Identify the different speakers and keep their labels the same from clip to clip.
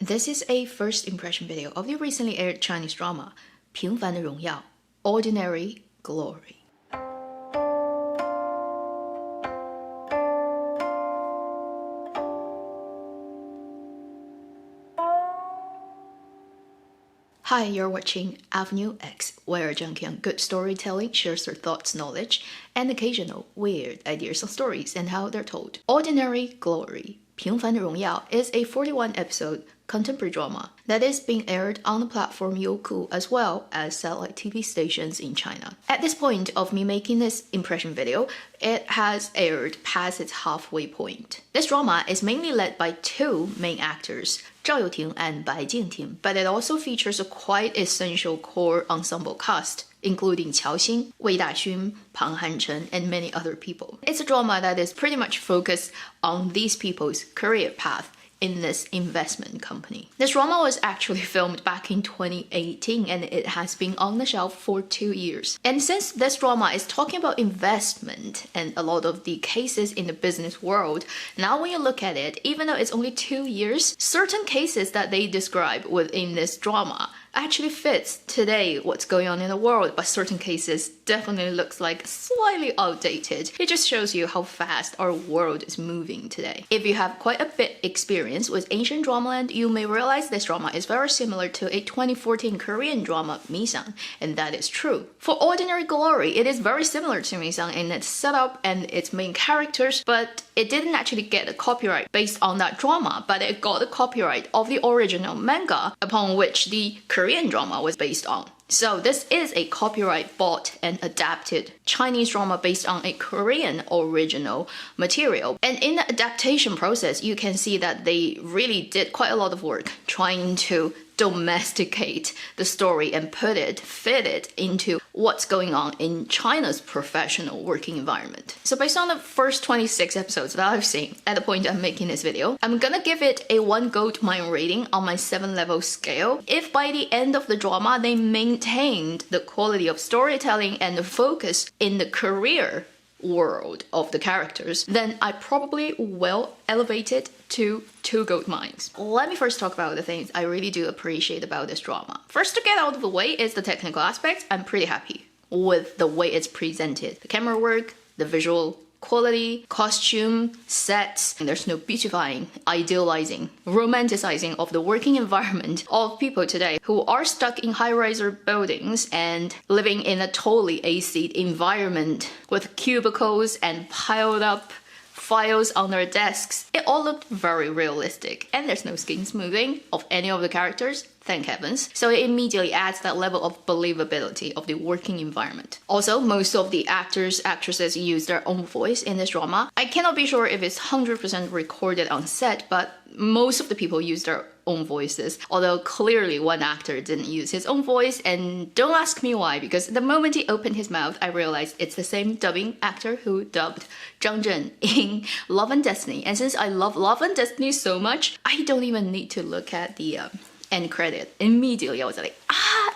Speaker 1: This is a first impression video of the recently aired Chinese drama 平凡的荣耀 Ordinary Glory. Hi, you're watching Avenue X, where Zhengqiang good storytelling shares their thoughts, knowledge, and occasional weird ideas on stories and how they're told. Ordinary Glory, 平凡的荣耀 is a 41-episode contemporary drama that is being aired on the platform Youku as well as satellite TV stations in China. At this point of me making this impression video, it has aired past its halfway point. This drama is mainly led by two main actors, Zhao Youting and Bai Jingting, but it also features a quite essential core ensemble cast, including Qiao Xin, Wei Daxun, Pang Hanchen, and many other people. It's a drama that is pretty much focused on these people's career path in this investment company. This drama was actually filmed back in 2018 and it has been on the shelf for 2 years. And since this drama is talking about investment and a lot of the cases in the business world, now when you look at it, even though it's only 2 years, certain cases that they describe within this drama actually fits today what's going on in the world, but certain cases definitely looks like slightly outdated. It just shows you how fast our world is moving today. If you have quite a bit experience with ancient dramaland, you may realize this drama is very similar to a 2014 Korean drama Misang, and that is true. For Ordinary Glory, it is very similar to Misang in its setup and its main characters, but it didn't actually get a copyright based on that drama, but it got the copyright of the original manga upon which the Korean drama was based on. So this is a copyright bought and adapted Chinese drama based on a Korean original material. And in the adaptation process, you can see that they really did quite a lot of work trying to domesticate the story and fit it into what's going on in China's professional working environment. So based on the first 26 episodes that I've seen at the point I'm making this video, I'm gonna give it a 1 gold mine rating on my 7-level scale. If by the end of the drama they maintained the quality of storytelling and the focus in the career world of the characters, then I probably will elevate it to 2 gold mines. Let me first talk about the things I really do appreciate about this drama. First, to get out of the way is the technical aspect. I'm pretty happy with the way it's presented. The camera work, the visual quality, costume, sets, and there's no beautifying, idealizing, romanticizing of the working environment of people today who are stuck in high-riser buildings and living in a totally AC environment with cubicles and piled up files on their desks. It all looked very realistic, and there's no skin smoothing of any of the characters, thank heavens. So it immediately adds that level of believability of the working environment. Also, most of the actresses use their own voice in this drama. I cannot be sure if it's 100% recorded on set, but most of the people use their own voices, although clearly one actor didn't use his own voice, and don't ask me why, because the moment he opened his mouth, I realized it's the same dubbing actor who dubbed Zhang Zhen in Love and Destiny. And since I love Love and Destiny so much, I don't even need to look at the end credit. Immediately I was like,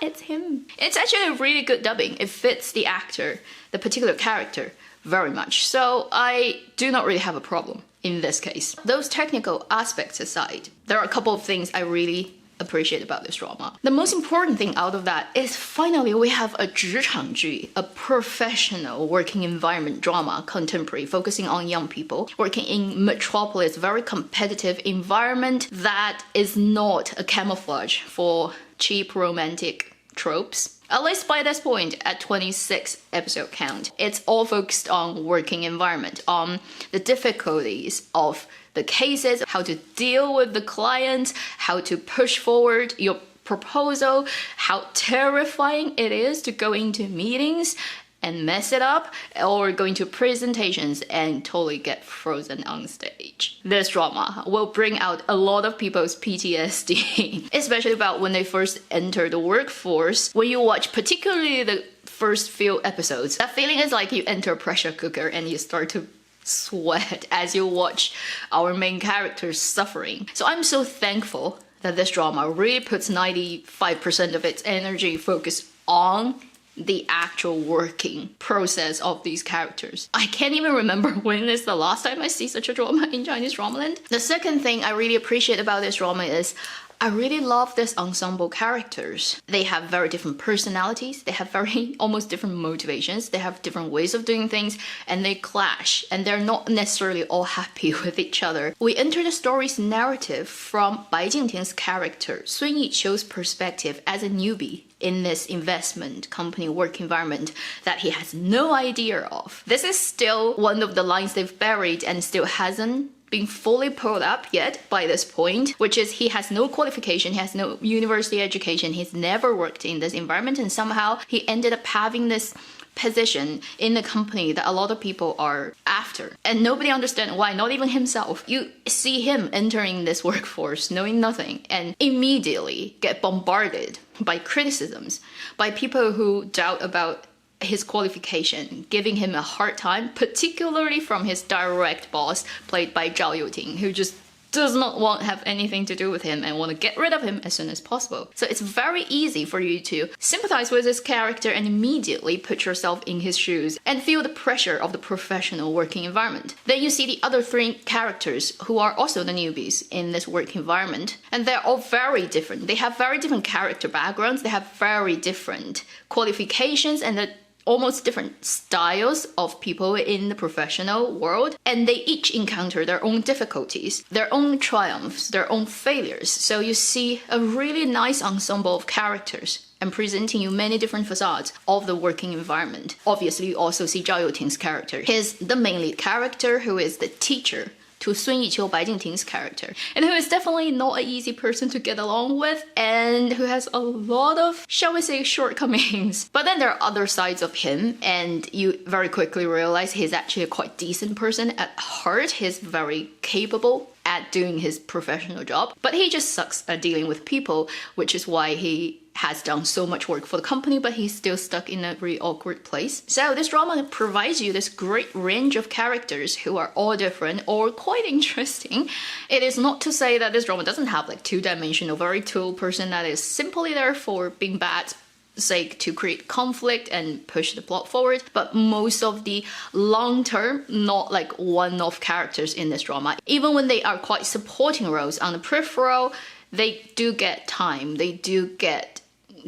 Speaker 1: it's him. It's actually a really good dubbing. It fits the actor, the particular character, very much. So I do not really have a problem in this case. Those technical aspects aside, there are a couple of things I really appreciate about this drama. The most important thing out of that is finally we have a 职场剧, a professional working environment drama, contemporary, focusing on young people working in metropolis, very competitive environment that is not a camouflage for cheap romantic tropes. At least by this point, at 26 episode count, it's all focused on working environment, on the difficulties of the cases, how to deal with the client, how to push forward your proposal, how terrifying it is to go into meetings and mess it up, or going to presentations and totally get frozen on stage. This drama will bring out a lot of people's PTSD, especially about when they first enter the workforce. When you watch particularly the first few episodes, that feeling is like you enter a pressure cooker and you start to sweat as you watch our main characters suffering. So I'm so thankful that this drama really puts 95% of its energy focus on the actual working process of these characters. I can't even remember when is the last time I see such a drama in Chinese dramaland. The second thing I really appreciate about this drama is I really love this ensemble characters. They have very different personalities, they have very almost different motivations, they have different ways of doing things, and they clash, and they're not necessarily all happy with each other. We enter the story's narrative from Bai Jingting's character, Sun Yiqiu's perspective as a newbie in this investment company work environment that he has no idea of. This is still one of the lines they've buried and still hasn't been fully pulled up yet by this point, which is he has no qualification, he has no university education, he's never worked in this environment, and somehow he ended up having this position in the company that a lot of people are after. And nobody understands why, not even himself. You see him entering this workforce knowing nothing and immediately get bombarded by criticisms, by people who doubt about his qualification, giving him a hard time, particularly from his direct boss, played by Zhao Youting, who just does not want to have anything to do with him and want to get rid of him as soon as possible. So it's very easy for you to sympathize with his character and immediately put yourself in his shoes and feel the pressure of the professional working environment. Then you see the other three characters who are also the newbies in this work environment, and they're all very different. They have very different character backgrounds, they have very different qualifications, and the almost different styles of people in the professional world, and they each encounter their own difficulties, their own triumphs, their own failures. So you see a really nice ensemble of characters and presenting you many different facades of the working environment. Obviously, you also see Zhao Youting's character. He's the main lead character who is the teacher to Sun Yiqiu, Bai Jingting's character, and who is definitely not an easy person to get along with, and who has a lot of, shall we say, shortcomings. But then there are other sides of him, and you very quickly realize he's actually a quite decent person at heart. He's very capable at doing his professional job, but he just sucks at dealing with people, which is why he has done so much work for the company, but he's still stuck in a really awkward place. So this drama provides you this great range of characters who are all different or quite interesting. It is not to say that this drama doesn't have like two-dimensional, very tool person that is simply there for being bad sake to create conflict and push the plot forward, but most of the long-term, not like one-off characters in this drama, even when they are quite supporting roles on the peripheral, they do get time, they do get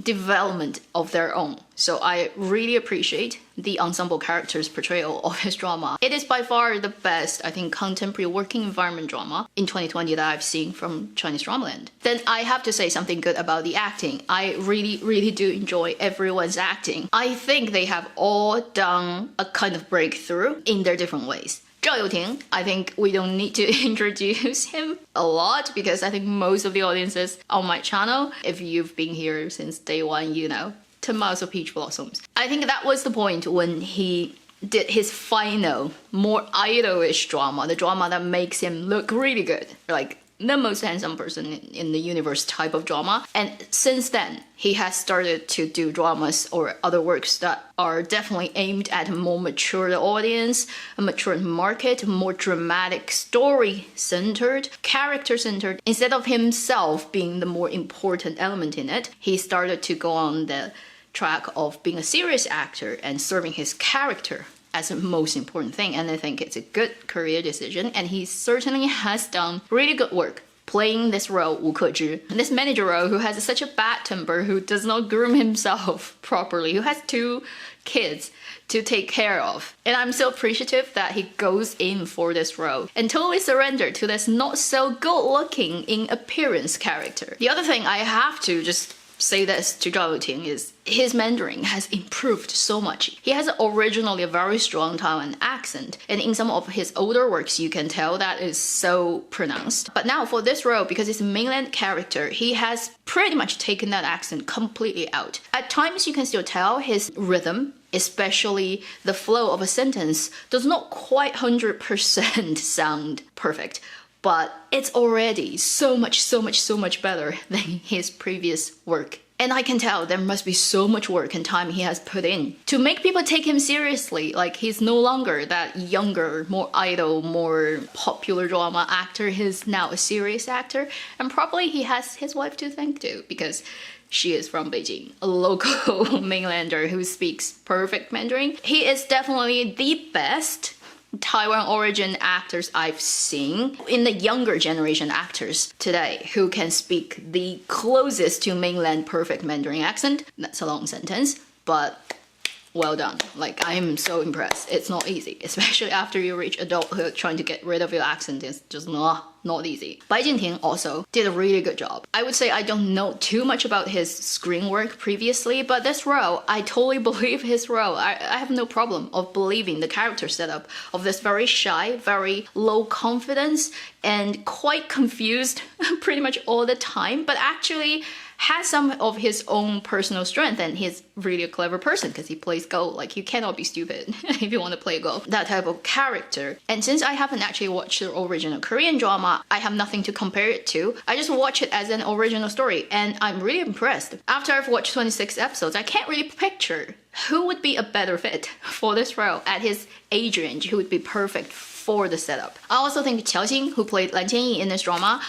Speaker 1: development of their own. So I really appreciate the ensemble characters' portrayal of this drama. It is by far the best, I think, contemporary working environment drama in 2020 that I've seen from Chinese dramaland. Then I have to say something good about the acting. I really do enjoy everyone's acting. I think they have all done a kind of breakthrough in their different ways. Zhao Youting, I think we don't need to introduce him a lot because I think most of the audiences on my channel, if you've been here since day one, you know, 10 Miles of Peach Blossoms. I think that was the point when he did his final, more idolish drama, the drama that makes him look really good, like the most handsome person in the universe type of drama. And since then, he has started to do dramas or other works that are definitely aimed at a more mature audience, a mature market, more dramatic, story-centered, character-centered. Instead of himself being the more important element in it, he started to go on the track of being a serious actor and serving his character as the most important thing, and I think it's a good career decision, and he certainly has done really good work playing this role, Wu Kezhi, this manager role who has such a bad temper, who does not groom himself properly, who has 2 kids to take care of. And I'm so appreciative that he goes in for this role and totally surrendered to this not so good looking in appearance character. The other thing I have to just say this to Zhao Youting is his Mandarin has improved so much. He has originally a very strong Taiwan accent, and in some of his older works you can tell that is so pronounced. But now for this role, because it's a mainland character, he has pretty much taken that accent completely out. At times you can still tell his rhythm, especially the flow of a sentence, does not quite 100% sound perfect. But it's already so much better than his previous work. And I can tell there must be so much work and time he has put in to make people take him seriously. Like, he's no longer that younger, more idol, more popular drama actor. He's now a serious actor. And probably he has his wife to thank too, because she is from Beijing, a local mainlander who speaks perfect Mandarin. He is definitely the best Taiwan origin actors I've seen in the younger generation actors today who can speak the closest to mainland perfect Mandarin accent. That's a long sentence, but well done. Like, I'm so impressed. It's not easy, especially after you reach adulthood. Trying to get rid of your accent is just not easy. Bai Jingting also did a really good job. I would say I don't know too much about his screen work previously, but this role, I totally believe his role. I have no problem of believing the character setup of this very shy, very low confidence, and quite confused pretty much all the time, but actually has some of his own personal strength, and he's really a clever person because he plays Go. Like, you cannot be stupid if you want to play Go. That type of character. And since I haven't actually watched the original Korean drama, I have nothing to compare it to. I just watch it as an original story, and I'm really impressed. After I've watched 26 episodes, I can't really picture who would be a better fit for this role at his age range, who would be perfect for the setup. I also think Qiao Xing, who played Lan Qianyi in this drama,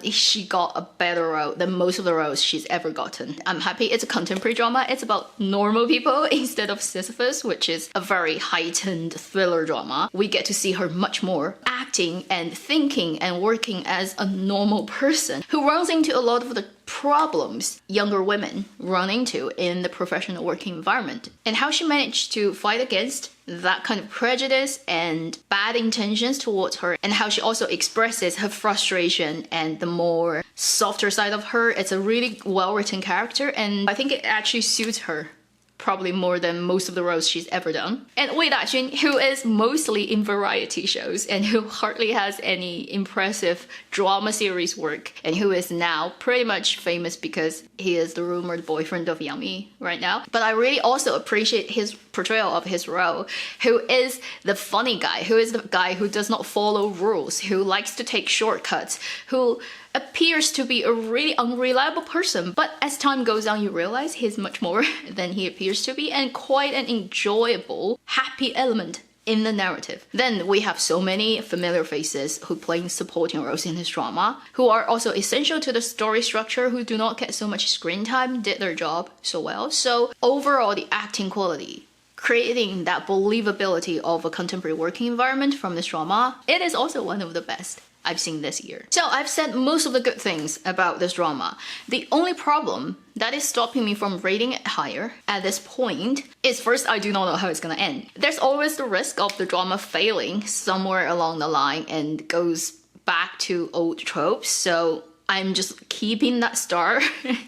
Speaker 1: she got a better role than most of the roles she's ever gotten. I'm happy it's a contemporary drama. It's about normal people instead of Sisyphus, which is a very heightened thriller drama. We get to see her much more acting and thinking and working as a normal person who runs into a lot of the problems younger women run into in the professional working environment, and how she managed to fight against that kind of prejudice and bad intentions towards her, and how she also expresses her frustration and the more softer side of her. It's a really well-written character, and I think it actually suits her probably more than most of the roles she's ever done. And Wei Daxun, who is mostly in variety shows and who hardly has any impressive drama series work, and who is now pretty much famous because he is the rumored boyfriend of Yang Mi right now. But I really also appreciate his portrayal of his role, who is the funny guy, who is the guy who does not follow rules, who likes to take shortcuts, who appears to be a really unreliable person, but as time goes on you realize he's much more than he appears to be, and quite an enjoyable, happy element in the narrative. Then we have so many familiar faces who play supporting roles in this drama, who are also essential to the story structure, who do not get so much screen time, did their job so well. So overall, the acting quality, creating that believability of a contemporary working environment from this drama, it is also one of the best I've seen this year. So I've said most of the good things about this drama. The only problem that is stopping me from rating it higher at this point is, first, I do not know how it's gonna end. There's always the risk of the drama failing somewhere along the line and goes back to old tropes, so I'm just keeping that star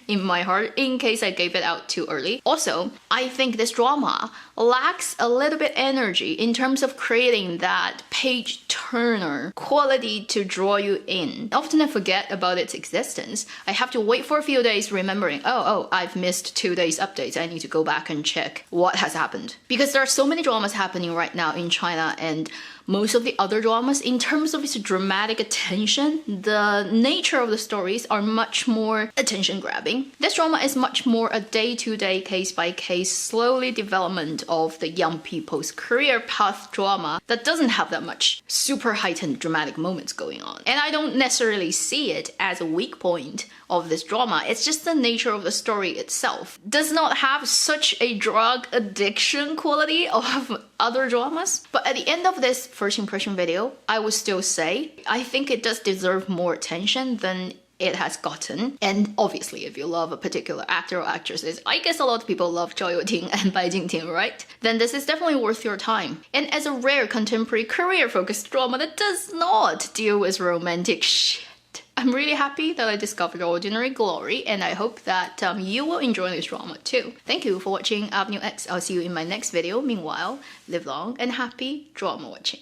Speaker 1: in my heart in case I gave it out too early. Also, I think this drama lacks a little bit energy in terms of creating that page turner quality to draw you in. Often I forget about its existence. I have to wait for a few days remembering, oh, I've missed 2 days updates. I need to go back and check what has happened. Because there are so many dramas happening right now in China, and most of the other dramas, in terms of its dramatic attention, the nature of the stories are much more attention-grabbing. This drama is much more a day-to-day, case-by-case, slowly development of the young people's career path drama that doesn't have that much super heightened dramatic moments going on. And I don't necessarily see it as a weak point of this drama. It's just the nature of the story itself does not have such a drug addiction quality of other dramas. But at the end of this first impression video, I would still say I think it does deserve more attention than it has gotten. And obviously, if you love a particular actor or actresses, I guess a lot of people love Zhao Youting and Bai Jingting, right? Then this is definitely worth your time. And as a rare contemporary career-focused drama that does not deal with romantic shit, I'm really happy that I discovered Ordinary Glory, and I hope that you will enjoy this drama too. Thank you for watching Avenue X. I'll see you in my next video. Meanwhile, live long and happy drama watching.